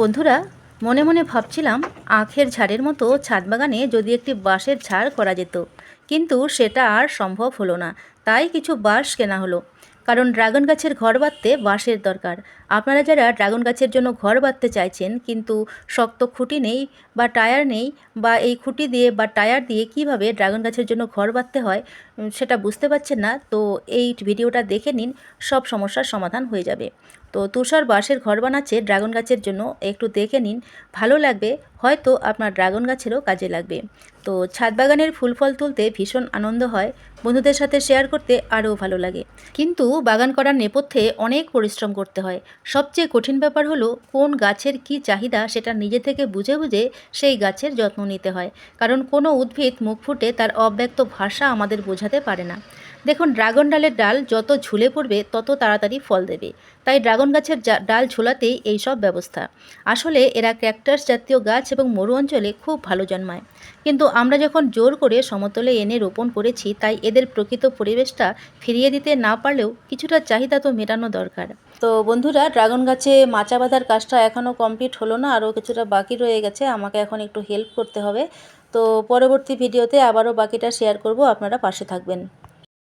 বন্ধুরা, মনে মনে ভাবছিলাম আখের ঝাড়ের মতো ছাদ বাগানে যদি একটি বাঁশের ঝাড় করা যেত, কিন্তু সেটা আর সম্ভব হলো না। তাই কিছু বাঁশ কেনা হলো, কারণ ড্রাগন গাছের ঘর বাঁধতে বাঁশের দরকার। আপনারা যারা ড্রাগন গাছের জন্য ঘর বাঁধতে চাইছেন কিন্তু শক্ত খুঁটি নেই বা টায়ার নেই, বা এই খুঁটি দিয়ে বা টায়ার দিয়ে কিভাবে ড্রাগন গাছের জন্য ঘর বাঁধতে হয় সেটা বুঝতে পারছেন না, তো এই ভিডিওটা দেখে নিন, সব সমস্যার সমাধান হয়ে যাবে। তো তুষার বাঁশের ঘর বানাচ্ছে ড্রাগন গাছের জন্য, একটু দেখে নিন, ভালো লাগবে, হয়তো আপনার ড্রাগন গাছেরও কাজে লাগবে। তো ছাদ বাগানের ফুল ফল তুলতে ভীষণ আনন্দ হয়, বন্ধুদের সাথে শেয়ার করতে আরও ভালো লাগে। কিন্তু বাগান করার নেপথ্যে অনেক পরিশ্রম করতে হয়। সবচেয়ে কঠিন ব্যাপার হলো কোন গাছের কি চাহিদা সেটা নিজে থেকে বুঝে বুঝে সেই গাছের যত্ন নিতে হয়, কারণ কোনো উদ্ভিদ মুখ ফুটে তার অব্যক্ত ভাষা আমাদের বোঝাতে পারে না। দেখুন, ড্রাগন ডালের ডাল যত ঝুলে পড়বে তত তাড়াতাড়ি ফল দেবে, তাই ড্রাগন গাছের ডাল ঝোলাতেই এই সব ব্যবস্থা। আসলে এরা ক্যাকটাস জাতীয় গাছ এবং মরু অঞ্চলে খুব ভালো জন্মায়, কিন্তু আমরা যখন জোর করে সমতলে এনে রোপণ করেছি, তাই এদের প্রকৃত পরিবেশটা ফিরিয়ে দিতে না পারলেও কিছুটা চাহিদা তো মেটানো দরকার। তো বন্ধুরা, ড্রাগন গাছে মাচা বাঁধার কাজটা এখনও কমপ্লিট হলো না, আরও কিছুটা বাকি রয়ে গেছে, আমাকে এখন একটু হেল্প করতে হবে। তো পরবর্তী ভিডিওতে আবারও বাকিটা শেয়ার করব, আপনারা পাশে থাকবেন।